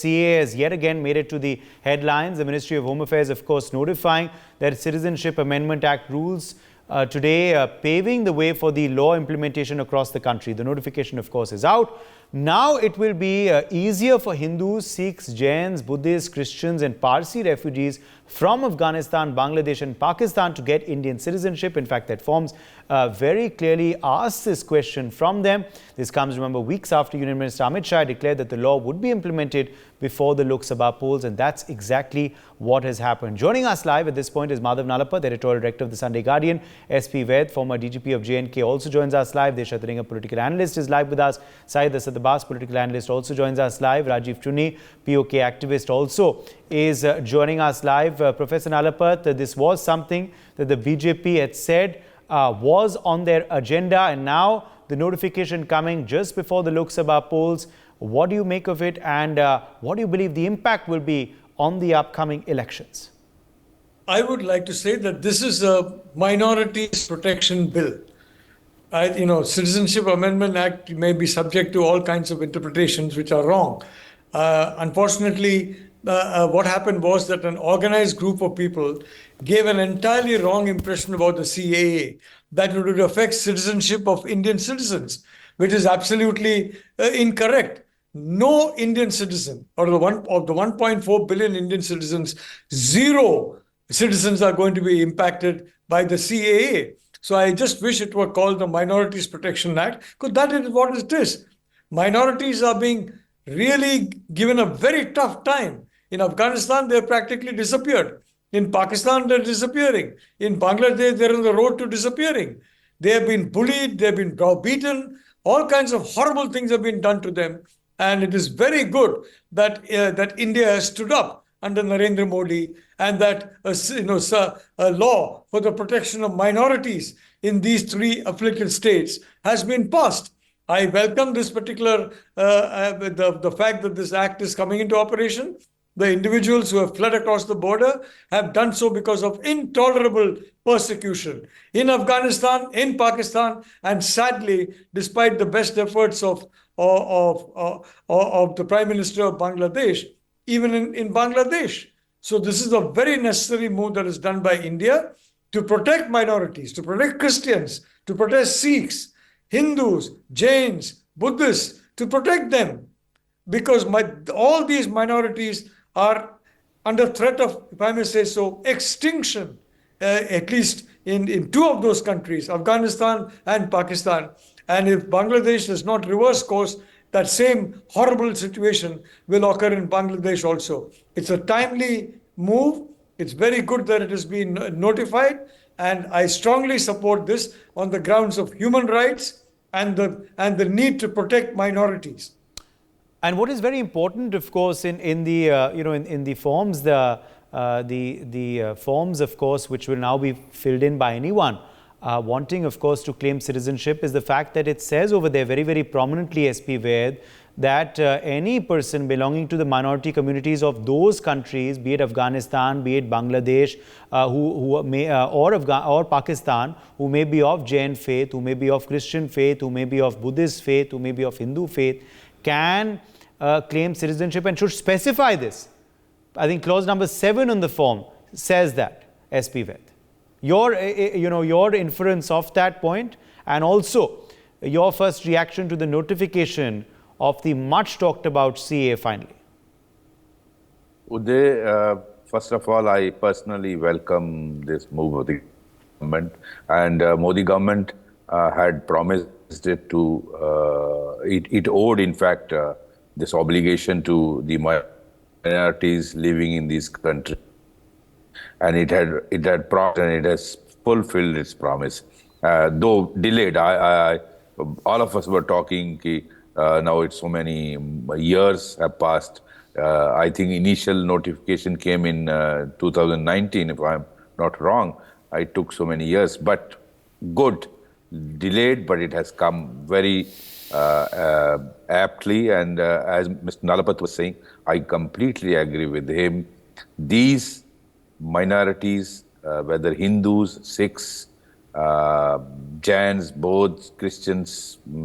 CAA has yet again made it to the headlines. The Ministry of Home Affairs, of course, notifying that Citizenship Amendment Act rules today, paving the way for the law implementation across the country. The notification, of course, is out. Now it will be easier for Hindus, Sikhs, Jains, Buddhists, Christians and Parsi refugees from Afghanistan, Bangladesh and Pakistan to get Indian citizenship. In fact, that forms very clearly asks this question from them. This comes, remember, weeks after Union Minister Amit Shah declared that the law would be implemented before the Lok Sabha polls, and that's exactly what has happened. Joining us live at this point is Madhav Nalapat, editorial director of the Sunday Guardian. SP Vaid, former DGP of JNK, also joins us live. Desha Taringa, political analyst, is live with us. Syed Asad Abbas, political analyst, also joins us live. Rajiv Chunni, POK activist, also is joining us live. Professor Nalapat, this was something that the BJP had said was on their agenda, and now the notification coming just before the Lok Sabha polls. What do you make of it, and what do you believe the impact will be on the upcoming elections? I would like to say that this is a minorities protection bill. Citizenship Amendment Act may be subject to all kinds of interpretations which are wrong. Unfortunately, what happened was that an organized group of people gave an entirely wrong impression about the CAA, that it would affect citizenship of Indian citizens, which is absolutely incorrect. No Indian citizen, of the 1.4 billion Indian citizens, 0 citizens are going to be impacted by the CAA. So I just wish it were called the Minorities Protection Act, because that is what it is. Minorities are being really given a very tough time. In Afghanistan, they've practically disappeared. In Pakistan, they're disappearing. In Bangladesh, they're on the road to disappearing. They have been bullied, they've been browbeaten, all kinds of horrible things have been done to them. And it is very good that that India has stood up under Narendra Modi, and that a law for the protection of minorities in these 3 afflicted states has been passed. I welcome this particular, the fact that this act is coming into operation. The individuals who have fled across the border have done so because of intolerable persecution in Afghanistan, in Pakistan, and sadly, despite the best efforts of the Prime Minister of Bangladesh, even in Bangladesh. So this is a very necessary move that is done by India to protect minorities, to protect Christians, to protect Sikhs, Hindus, Jains, Buddhists, to protect them. Because all these minorities are under threat of, if I may say so, extinction, at least in 2 of those countries, Afghanistan and Pakistan. And if Bangladesh does not reverse course, that same horrible situation will occur in Bangladesh also. It's a timely move. It's very good that it has been notified. And I strongly support this on the grounds of human rights and the need to protect minorities. And what is very important, of course, in the forms, the forms, of course, which will now be filled in by anyone wanting, of course, to claim citizenship, is the fact that it says over there very, very prominently, SP Vaid, that any person belonging to the minority communities of those countries, be it Afghanistan, be it Bangladesh, or Pakistan, who may be of Jain faith, who may be of Christian faith, who may be of Buddhist faith, who may be of Hindu faith, can claim citizenship, and should specify this. I think clause number 7 on the form says that, SP Vaid. Your inference of that point, and also your first reaction to the notification of the much talked about CAA finally. Uday, first of all, I personally welcome this move of the government, and Modi government had promised it to, it owed, in fact, this obligation to the minorities living in these countries. And it had promised, and it has fulfilled its promise. Though delayed, all of us were talking, now it's so many years have passed. I think initial notification came in 2019, if I'm not wrong. It took so many years, but good. Delayed, but it has come very aptly. And as Mr. Nalapat was saying, I completely agree with him. These minorities, whether Hindus, Sikhs, Jains, Bauds, Christians, they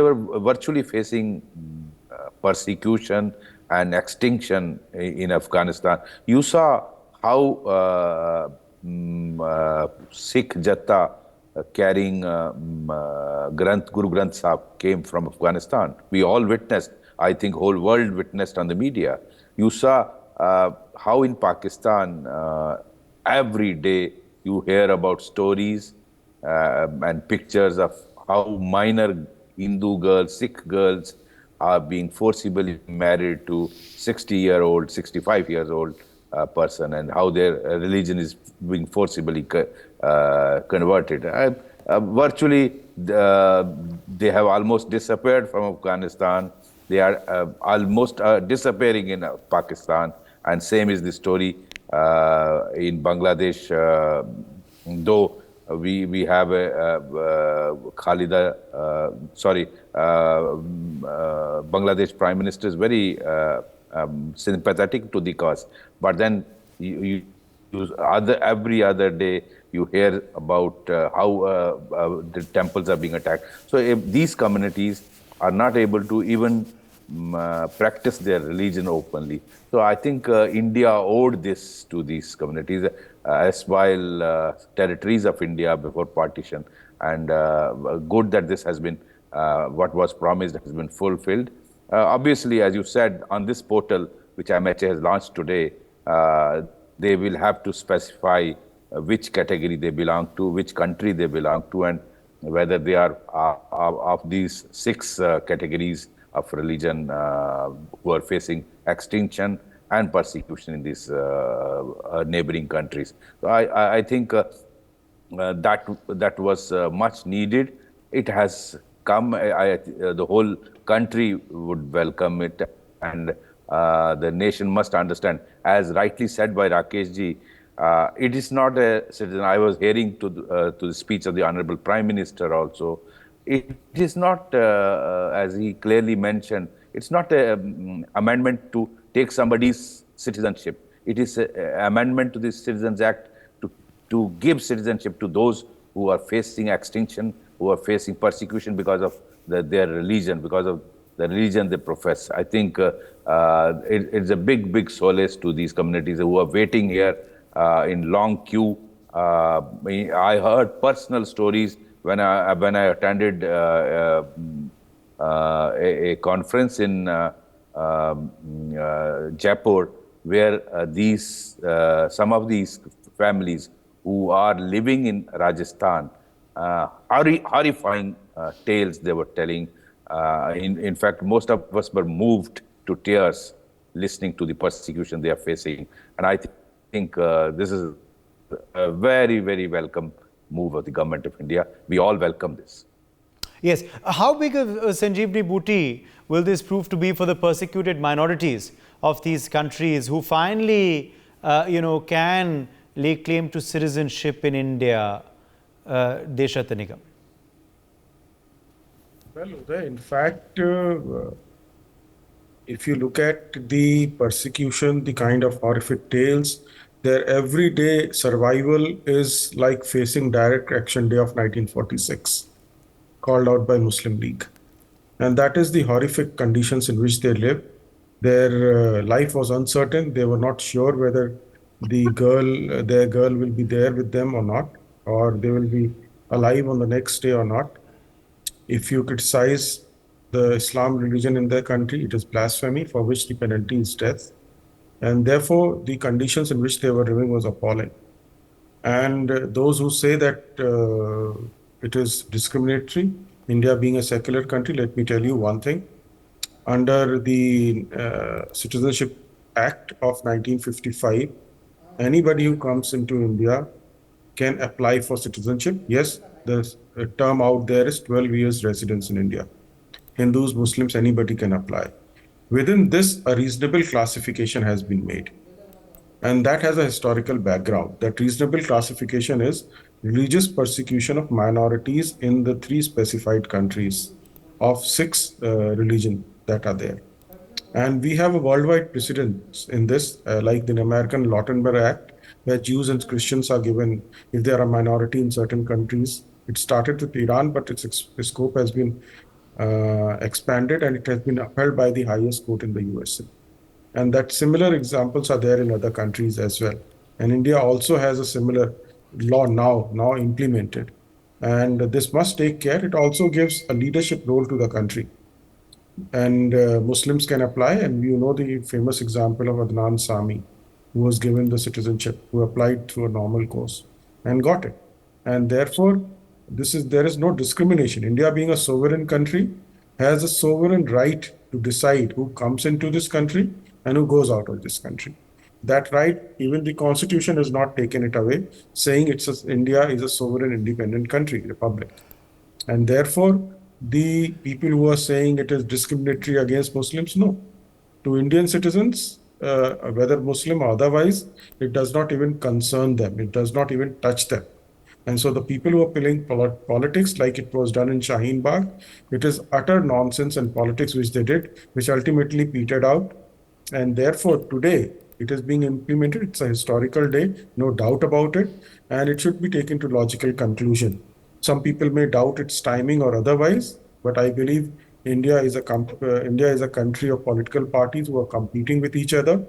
were virtually facing persecution and extinction in Afghanistan. You saw how Sikh Jatha carrying Guru Granth Sahib came from Afghanistan. We all witnessed, I think whole world witnessed on the media. You saw how in Pakistan every day you hear about stories and pictures of how minor Hindu girls, Sikh girls are being forcibly married to 60-year-old, 65 years old person, and how their religion is being forcibly converted. Virtually, they have almost disappeared from Afghanistan. They are almost disappearing in Pakistan, and same is the story in Bangladesh. Though we have a Khalida, Bangladesh Prime Minister is very sympathetic to the cause, but then every other day you hear about how the temples are being attacked. So if these communities are not able to even practice their religion openly. So I think India owed this to these communities, as while territories of India before partition, and good that this has been, what was promised has been fulfilled. Obviously, as you said, on this portal, which MHA has launched today, they will have to specify which category they belong to, which country they belong to, and whether they are of these 6 categories of religion who are facing extinction and persecution in these neighboring countries. So I think that was much needed. It has come. The whole country would welcome it, and the nation must understand, as rightly said by Rakesh ji, it is not a citizen. I was hearing to the speech of the Honorable Prime Minister also. It is not, as he clearly mentioned, it's not an amendment to take somebody's citizenship. It is an amendment to the Citizens Act to give citizenship to those who are facing extinction, who are facing persecution because of their religion, because of the religion they profess. I think it's a big solace to these communities who are waiting here in long queue. I heard personal stories when I attended a conference in Jaipur, where some of these families who are living in Rajasthan, horrifying tales they were telling. In fact, most of us were moved to tears listening to the persecution they are facing. And I think this is a very welcome move of the government of India. We all welcome this. Yes. How big of a Sanjeevni booty will this prove to be for the persecuted minorities of these countries who finally, can lay claim to citizenship in India, Deshat Nigam? Well, Uday, in fact, if you look at the persecution, the kind of horrific tales, their everyday survival is like facing direct action day of 1946, called out by Muslim League. And that is the horrific conditions in which they live. Their life was uncertain. They were not sure whether their girl will be there with them or not, or they will be alive on the next day or not. If you criticize the Islam religion in their country, it is blasphemy, for which the penalty is death. And therefore, the conditions in which they were living was appalling. And those who say that it is discriminatory, India being a secular country, let me tell you one thing. Under the Citizenship Act of 1955, anybody who comes into India can apply for citizenship. Yes, the term out there is 12 years residence in India. Hindus, Muslims, anybody can apply. Within this, a reasonable classification has been made. And that has a historical background. That reasonable classification is religious persecution of minorities in the 3 specified countries of 6 religions that are there. And we have a worldwide precedent in this, like the American Lautenberg Act, where Jews and Christians are given, if they are a minority in certain countries. It started with Iran, but its scope has been expanded, and it has been upheld by the highest court in the USA. And that similar examples are there in other countries as well. And India also has a similar law now implemented. And this must take care. It also gives a leadership role to the country. And Muslims can apply. And you know the famous example of Adnan Sami, who was given the citizenship, who applied through a normal course and got it. And therefore, there is no discrimination. India, being a sovereign country, has a sovereign right to decide who comes into this country and who goes out of this country. That right, even the constitution has not taken it away, saying India is a sovereign, independent country, republic. And therefore, the people who are saying it is discriminatory against Muslims, no. To Indian citizens, whether Muslim or otherwise, it does not even concern them. It does not even touch them. And so the people who are playing politics like it was done in Shaheen Bagh, it is utter nonsense and politics which they did, which ultimately petered out. And therefore, today, it is being implemented. It's a historical day, no doubt about it. And it should be taken to logical conclusion. Some people may doubt its timing or otherwise, but I believe India is a country of political parties who are competing with each other.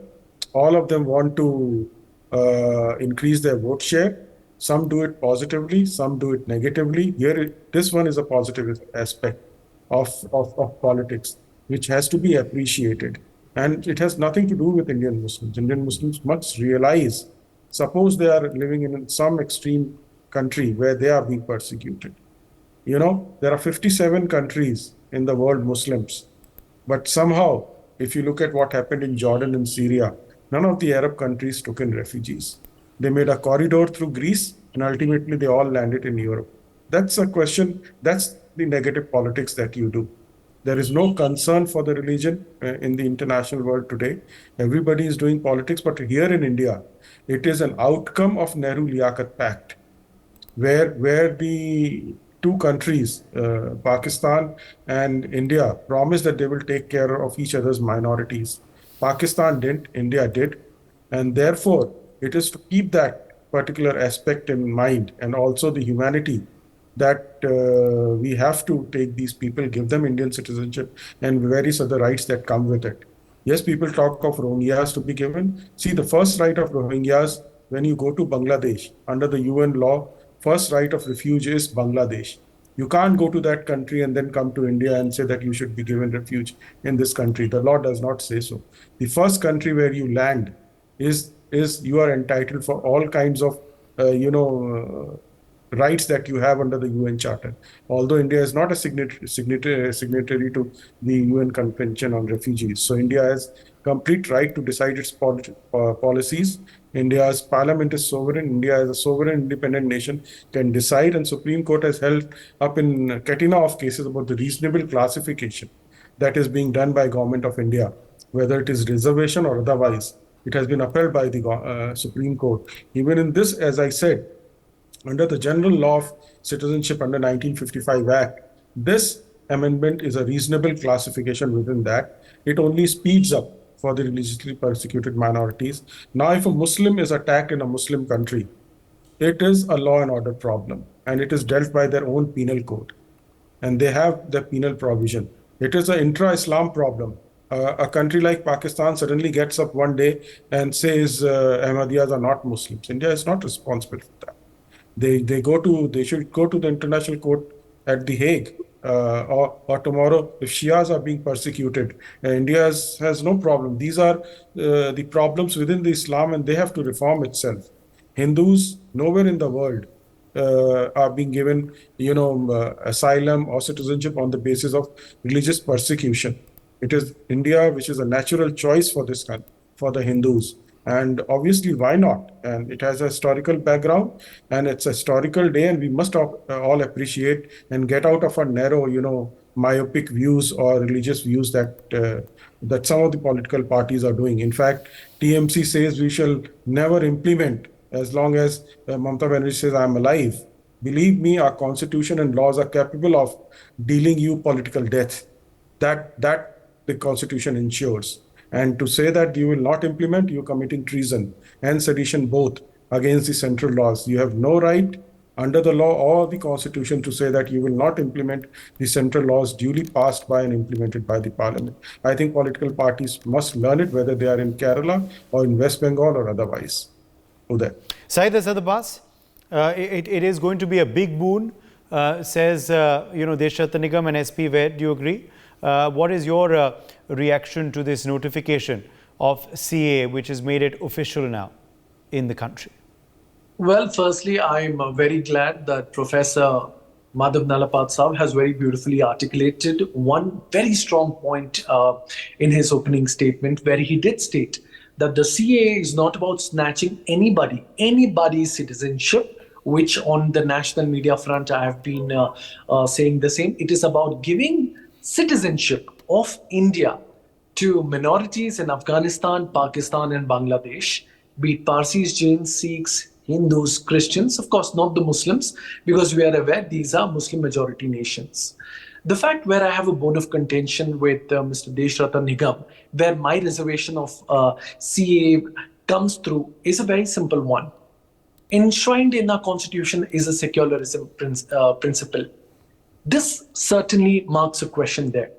All of them want to increase their vote share. Some do it positively, some do it negatively. This one is a positive aspect of politics, which has to be appreciated. And it has nothing to do with Indian Muslims. Indian Muslims must realize, suppose they are living in some extreme country where they are being persecuted. You know, there are 57 countries in the world Muslims, but somehow, if you look at what happened in Jordan and Syria, none of the Arab countries took in refugees. They made a corridor through Greece, and ultimately they all landed in Europe. That's a question, that's the negative politics that you do. There is no concern for the religion in the international world today. Everybody is doing politics, but here in India, it is an outcome of Nehru-Liaquat Pact, where the two countries, Pakistan and India, promised that they will take care of each other's minorities. Pakistan didn't, India did. And therefore, it is to keep that particular aspect in mind, and also the humanity, that we have to take these people, give them Indian citizenship, and various other rights that come with it. Yes, people talk of Rohingyas to be given. See, the first right of Rohingyas, when you go to Bangladesh, under the UN law, first right of refuge is Bangladesh. You can't go to that country and then come to India and say that you should be given refuge in this country. The law does not say so. The first country where you land is you are entitled for all kinds of, rights that you have under the UN Charter. Although India is not a signatory to the UN Convention on Refugees. So India has complete right to decide its policies. India's parliament is sovereign. India as a sovereign independent nation can decide, and Supreme Court has held up in Katina of cases about the reasonable classification that is being done by Government of India, whether it is reservation or otherwise. It has been upheld by the Supreme Court. Even in this, as I said, under the General Law of Citizenship under 1955 Act, this amendment is a reasonable classification within that. It only speeds up for the religiously persecuted minorities. Now, if a Muslim is attacked in a Muslim country, it is a law and order problem, and it is dealt by their own penal code, and they have the penal provision. It is an intra-Islam problem. A country like Pakistan suddenly gets up one day and says Ahmadiyas are not Muslims. India is not responsible for that. They should go to the International Court at The Hague, or tomorrow, if Shias are being persecuted, India has no problem. These are the problems within the Islam, and they have to reform itself. Hindus nowhere in the world are being given, asylum or citizenship on the basis of religious persecution. It is India which is a natural choice for this country, for the Hindus. And obviously, why not? And it has a historical background, and it's a historical day, and we must all appreciate and get out of our narrow, myopic views or religious views that some of the political parties are doing. In fact, TMC says we shall never implement as long as Mamata Banerjee says I'm alive. Believe me, our constitution and laws are capable of dealing you political death. That the constitution ensures. And to say that you will not implement, you're committing treason and sedition both against the central laws. You have no right under the law or the constitution to say that you will not implement the central laws duly passed by and implemented by the parliament. I think political parties must learn it, whether they are in Kerala or in West Bengal or otherwise. Uday. Syed Asad Abbas, it is going to be a big boon, says, Deshrata Nigam and SP Ved. Do you agree? What is your reaction to this notification of CAA, which has made it official now in the country? Well, firstly, I'm very glad that Professor Madhav Nalapad Saab has very beautifully articulated one very strong point in his opening statement, where he did state that the CAA is not about snatching anybody's citizenship, which on the national media front I have been saying the same. It is about giving citizenship of India to minorities in Afghanistan, Pakistan and Bangladesh, be it Parsis, Jains, Sikhs, Hindus, Christians, of course not the Muslims, because we are aware these are Muslim majority nations. The fact where I have a bone of contention with Mr. Deshrata Nigam, where my reservation of CAA comes through, is a very simple one. Enshrined in our constitution is a secularism principle. This certainly marks a question there.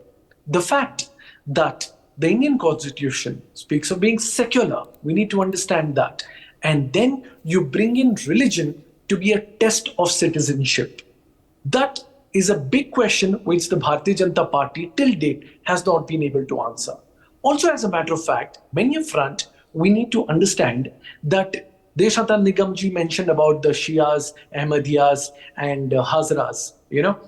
The fact that the Indian constitution speaks of being secular, we need to understand that. And then you bring in religion to be a test of citizenship. That is a big question which the Bharatiya Janata Party till date has not been able to answer. Also, as a matter of fact, many a front, we need to understand that Deshrata Nigamji mentioned about the Shias, Ahmadiyas and Hazaras.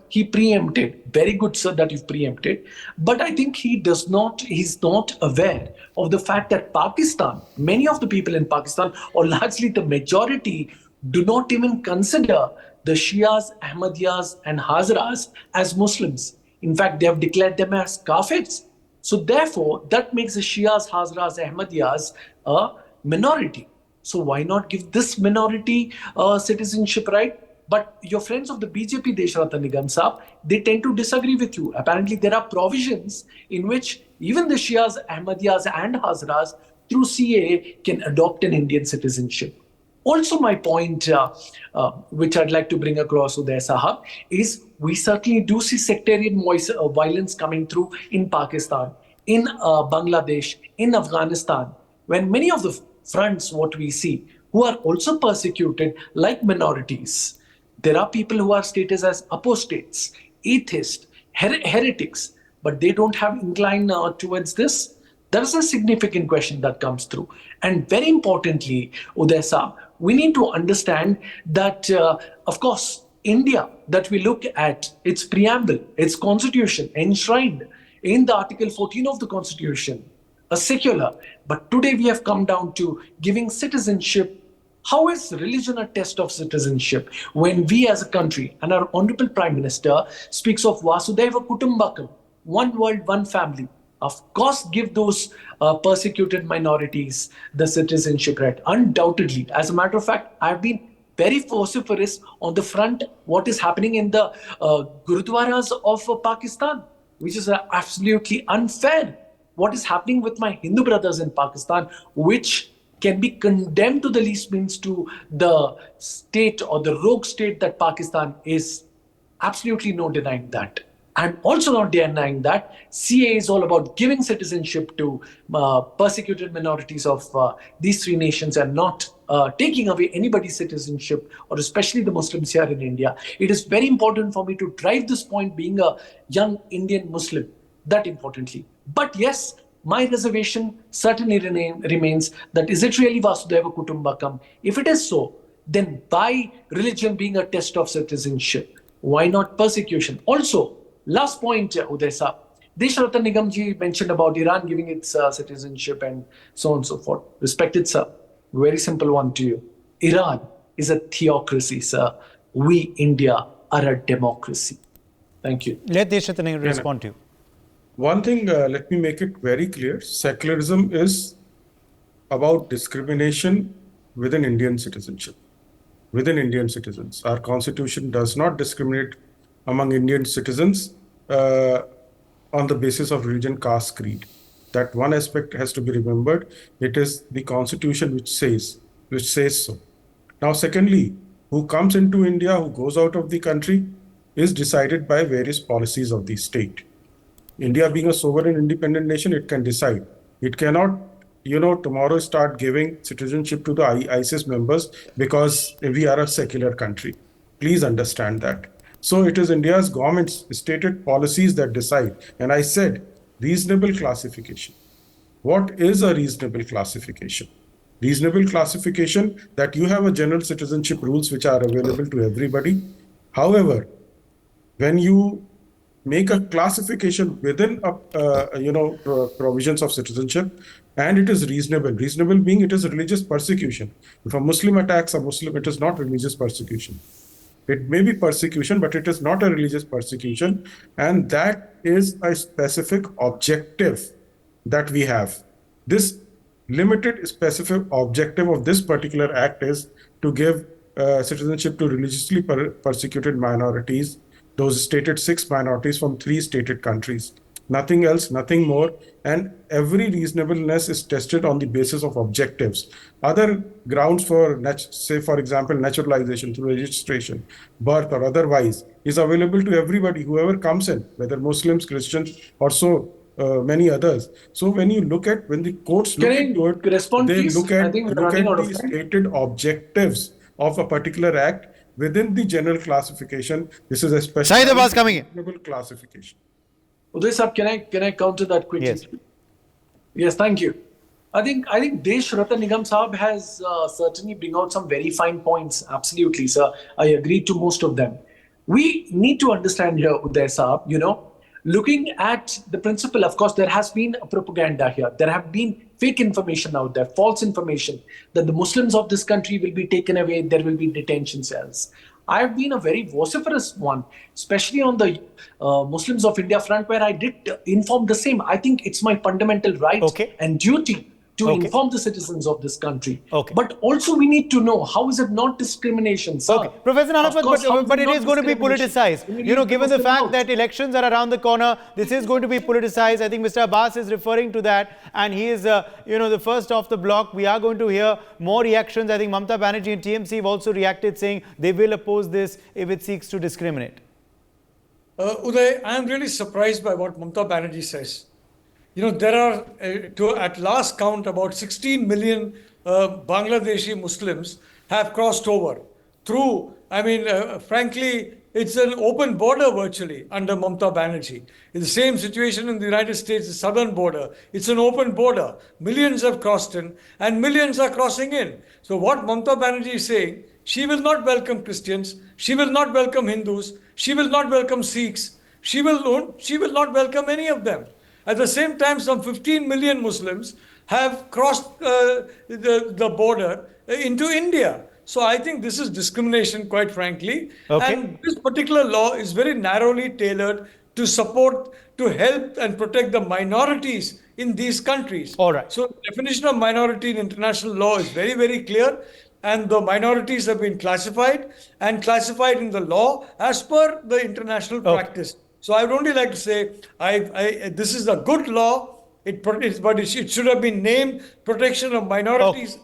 He preempted. Very good, sir, that you've preempted. But I think he's not aware of the fact that Pakistan, many of the people in Pakistan, or largely the majority, do not even consider the Shias, Ahmadiyas and Hazaras as Muslims. In fact, they have declared them as Kafirs. So therefore, that makes the Shias, Hazaras, Ahmadiyas a minority. So why not give this minority citizenship right? But your friends of the BJP, Deshrata Nigam Saab, they tend to disagree with you. Apparently, there are provisions in which even the Shias, Ahmadiyas and Hazaras through CAA can adopt an Indian citizenship. Also, my point, which I'd like to bring across, Uday Sahab, is we certainly do see sectarian violence coming through in Pakistan, in Bangladesh, in Afghanistan, when many of the fronts, what we see, who are also persecuted like minorities. There are people who are stated as apostates, atheists, heretics, but they don't have incline towards this. That is a significant question that comes through. And very importantly, Uday Saab, we need to understand that, of course, India, that we look at, its preamble, its constitution, enshrined in the Article 14 of the Constitution, a secular. But today we have come down to giving citizenship. How is religion a test of citizenship when we as a country, and our Honorable Prime Minister speaks of Vasudhaiva Kutumbakam, one world, one family? Of course, give those persecuted minorities the citizenship right. Undoubtedly. As a matter of fact, I've been very vociferous on the front what is happening in the Gurudwaras of Pakistan, which is absolutely unfair. What is happening with my Hindu brothers in Pakistan, which can be condemned to the least means to the state or the rogue state that Pakistan is. Absolutely no denying that. I'm also not denying that CAA is all about giving citizenship to persecuted minorities of these three nations and not taking away anybody's citizenship, or especially the Muslims here in India. It is very important for me to drive this point, being a young Indian Muslim, that importantly. But yes, my reservation certainly remains that is it really Vasudhaiva Kutumbakam? If it is so, then by religion being a test of citizenship, why not persecution? Also, last point, Uday Saab, Deshrata Nigamji mentioned about Iran giving its citizenship and so on and so forth. Respected sir, very simple one to you. Iran is a theocracy, sir. We, India, are a democracy. Thank you. Let Deshrata Nigam respond to you. One thing, let me make it very clear. Secularism is about discrimination within Indian citizenship, within Indian citizens. Our constitution does not discriminate among Indian citizens on the basis of religion, caste, creed. That one aspect has to be remembered. It is the constitution which says so. Now, secondly, who comes into India, who goes out of the country, is decided by various policies of the state. India being a sovereign independent nation, it can decide. It cannot, tomorrow start giving citizenship to the ISIS members because we are a secular country. Please understand that. So it is India's government's stated policies that decide. And I said, reasonable classification. What is a reasonable classification? Reasonable classification that you have a general citizenship rules which are available to everybody. However, when you make a classification within provisions of citizenship, and it is reasonable. Reasonable being it is religious persecution. If a Muslim attacks a Muslim, it is not religious persecution. It may be persecution, but it is not a religious persecution, and that is a specific objective that we have. This limited specific objective of this particular act is to give citizenship to religiously persecuted minorities, those stated 6 minorities from 3 stated countries. Nothing else, nothing more. And every reasonableness is tested on the basis of objectives. Other grounds for, say, for example, naturalization through registration, birth or otherwise, is available to everybody, whoever comes in, whether Muslims, Christians, or so many others. So when you look at, when the courts look into it, they look at the stated objectives of a particular act within the general classification. This is a special reasonable classification. Uday sir, can I counter that quickly? Yes. Yes, thank you. I think Desh Ratan Nigam Saab has certainly bring out some very fine points. Absolutely, sir. I agree to most of them. We need to understand here, Uday Saab, looking at the principle, of course, there has been a propaganda here. There have been fake information out there, false information, that the Muslims of this country will be taken away, there will be detention cells. I've been a very vociferous one, especially on the Muslims of India front, where I did inform the same. I think it's my fundamental right and duty to inform the citizens of this country. But also we need to know, how is it not discrimination, sir? Professor Nalapat, but it is going to be politicized. Given the fact that elections are around the corner, this is going to be politicized. I think Mr. Abbas is referring to that, and he is, the first off the block. We are going to hear more reactions. I think Mamata Banerjee and TMC have also reacted, saying they will oppose this if it seeks to discriminate. Uday, I am really surprised by what Mamata Banerjee says. There are, at last count, about 16 million Bangladeshi Muslims have crossed over through, frankly, it's an open border virtually under Mamata Banerjee. It's the same situation in the United States, the southern border. It's an open border. Millions have crossed in and millions are crossing in. So what Mamata Banerjee is saying, she will not welcome Christians, she will not welcome Hindus, she will not welcome Sikhs, she will not welcome any of them. At the same time, some 15 million Muslims have crossed the border into India. So I think this is discrimination, quite frankly. And this particular law is very narrowly tailored to support, to help and protect the minorities in these countries. All right. So the definition of minority in international law is very, very clear. And the minorities have been classified in the law as per the international practice. So I would only like to say, this is a good law, but it should have been named Protection of Minorities.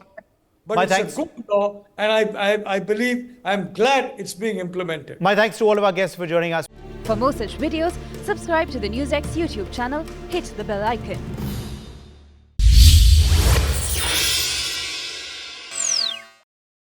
But it's a good law, and I believe, I'm glad it's being implemented. My thanks to all of our guests for joining us. For more such videos, subscribe to the NewsX YouTube channel, hit the bell icon.